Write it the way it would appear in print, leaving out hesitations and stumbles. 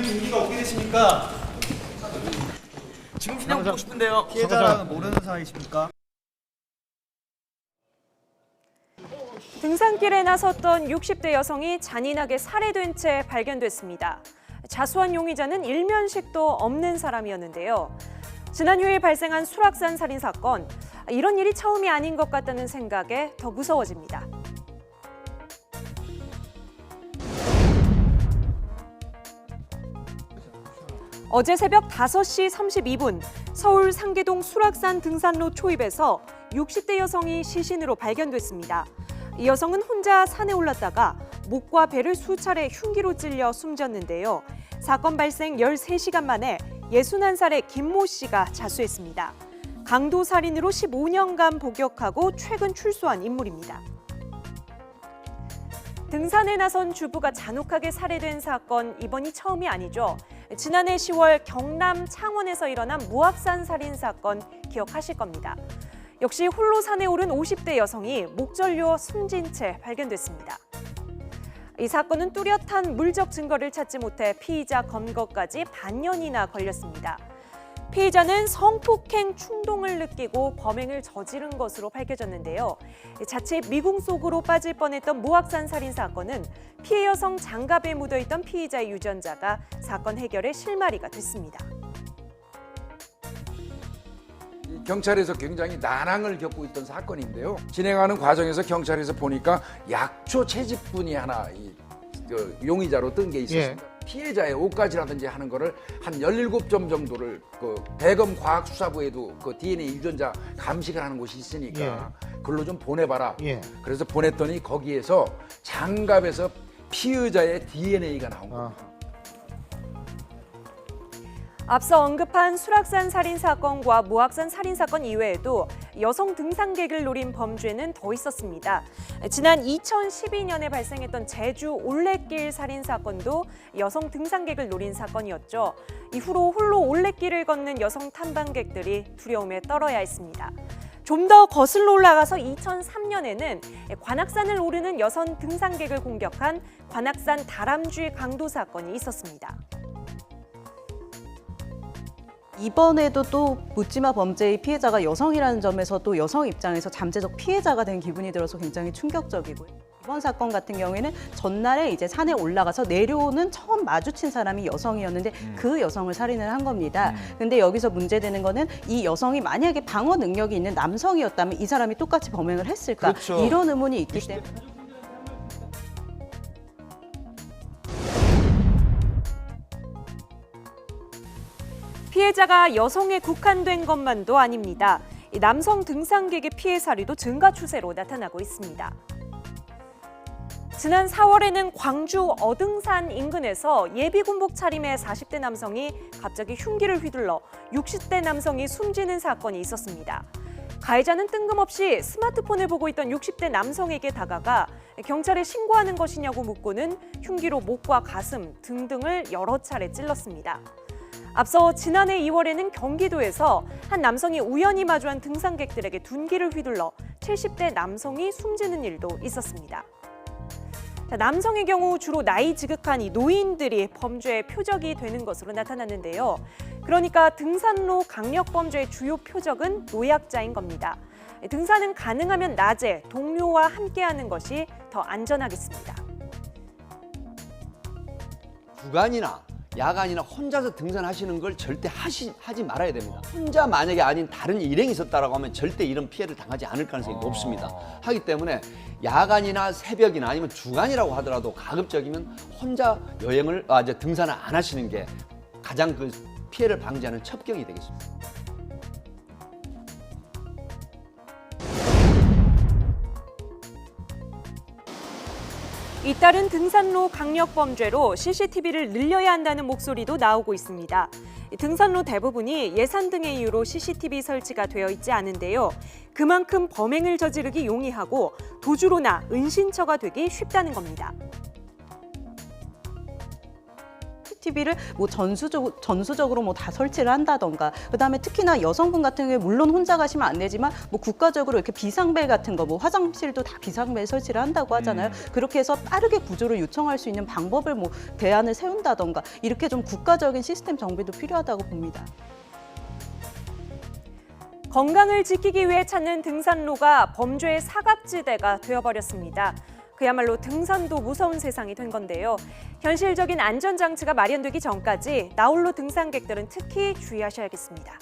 임기가 어떻게 되십니까? 지금 그냥 보고 싶은데요. 피해자랑은 모르는 사이십니까? 등산길에 나섰던 60대 여성이 잔인하게 살해된 채 발견됐습니다. 자수한 용의자는 일면식도 없는 사람이었는데요. 지난 휴일 발생한 수락산 살인 사건, 이런 일이 처음이 아닌 것 같다는 생각에 더 무서워집니다. 어제 새벽 5시 32분 서울 상계동 수락산 등산로 초입에서 60대 여성이 시신으로 발견됐습니다. 이 여성은 혼자 산에 올랐다가 목과 배를 수차례 흉기로 찔려 숨졌는데요. 사건 발생 13시간 만에 61살의 김모 씨가 자수했습니다. 강도 살인으로 15년간 복역하고 최근 출소한 인물입니다. 등산에 나선 주부가 잔혹하게 살해된 사건, 이번이 처음이 아니죠. 지난해 10월 경남 창원에서 일어난 무악산 살인 사건 기억하실 겁니다. 역시 홀로 산에 오른 50대 여성이 목절려 숨진 채 발견됐습니다. 이 사건은 뚜렷한 물적 증거를 찾지 못해 피의자 검거까지 반년이나 걸렸습니다. 피의자는 성폭행 충동을 느끼고 범행을 저지른 것으로 밝혀졌는데요. 자칫 미궁 속으로 빠질 뻔했던 무악산 살인 사건은 피해 여성 장갑에 묻어있던 피의자의 유전자가 사건 해결의 실마리가 됐습니다. 경찰에서 굉장히 난항을 겪고 있던 사건인데요. 진행하는 과정에서 경찰에서 보니까 약초 채집분이 하나 용의자로 뜬 게 있었습니다. 피해자의 옷가지라든지 하는 거를 한 17점 정도를 대검 과학수사부에도 그 DNA 유전자 감식을 하는 곳이 있으니까 그걸로 좀 보내봐라. 그래서 보냈더니 거기에서 장갑에서 피의자의 DNA가 나온 겁니다. 앞서 언급한 수락산 살인 사건과 무악산 살인 사건 이외에도 여성 등산객을 노린 범죄는 더 있었습니다. 지난 2012년에 발생했던 제주 올레길 살인 사건도 여성 등산객을 노린 사건이었죠. 이후로 홀로 올레길을 걷는 여성 탐방객들이 두려움에 떨어야 했습니다. 좀 더 거슬러 올라가서 2003년에는 관악산을 오르는 여성 등산객을 공격한 관악산 다람쥐 강도 사건이 있었습니다. 이번에도 또 묻지마 범죄의 피해자가 여성이라는 점에서 또 여성 입장에서 잠재적 피해자가 된 기분이 들어서 굉장히 충격적이고요. 이번 사건 같은 경우에는 전날에 이제 산에 올라가서 내려오는 처음 마주친 사람이 여성이었는데 그 여성을 살인을 한 겁니다. 근데 여기서 문제되는 거는 이 여성이 만약에 방어 능력이 있는 남성이었다면 이 사람이 똑같이 범행을 했을까? 그렇죠. 이런 의문이 있기 때문에. 피해자가 여성에 국한된 것만도 아닙니다. 남성 등산객의 피해 사례도 증가 추세로 나타나고 있습니다. 지난 4월에는 광주 어등산 인근에서 예비군복 차림의 40대 남성이 갑자기 흉기를 휘둘러 60대 남성이 숨지는 사건이 있었습니다. 가해자는 뜬금없이 스마트폰을 보고 있던 60대 남성에게 다가가 경찰에 신고하는 것이냐고 묻고는 흉기로 목과 가슴, 등 등을 여러 차례 찔렀습니다. 앞서 지난해 2월에는 경기도에서 한 남성이 우연히 마주한 등산객들에게 둔기를 휘둘러 70대 남성이 숨지는 일도 있었습니다. 남성의 경우 주로 나이 지극한 이 노인들이 범죄의 표적이 되는 것으로 나타났는데요. 그러니까 등산로 강력범죄의 주요 표적은 노약자인 겁니다. 등산은 가능하면 낮에 동료와 함께하는 것이 더 안전하겠습니다. 주간이나 야간이나 혼자서 등산하시는 걸 절대 하지 말아야 됩니다. 혼자 만약에 아닌 다른 일행이 있었다라고 하면 절대 이런 피해를 당하지 않을 가능성이 높습니다. 하기 때문에 야간이나 새벽이나 아니면 주간이라고 하더라도 가급적이면 혼자 등산을 안 하시는 게 가장 그 피해를 방지하는 첩경이 되겠습니다. 잇따른 등산로 강력범죄로 CCTV를 늘려야 한다는 목소리도 나오고 있습니다. 등산로 대부분이 예산 등의 이유로 CCTV 설치가 되어 있지 않은데요. 그만큼 범행을 저지르기 용이하고 도주로나 은신처가 되기 쉽다는 겁니다. CCTV를 뭐 전수적으로 뭐 다 설치를 한다던가, 그다음에 특히나 여성분 같은 경우에 물론 혼자 가시면 안 되지만 뭐 국가적으로 이렇게 비상벨 같은 거, 뭐 화장실도 다 비상벨 설치를 한다고 하잖아요. 그렇게 해서 빠르게 구조를 요청할 수 있는 방법을 뭐 대안을 세운다던가, 이렇게 좀 국가적인 시스템 정비도 필요하다고 봅니다. 건강을 지키기 위해 찾는 등산로가 범죄의 사각지대가 되어버렸습니다. 그야말로 등산도 무서운 세상이 된 건데요. 현실적인 안전장치가 마련되기 전까지 나홀로 등산객들은 특히 주의하셔야겠습니다.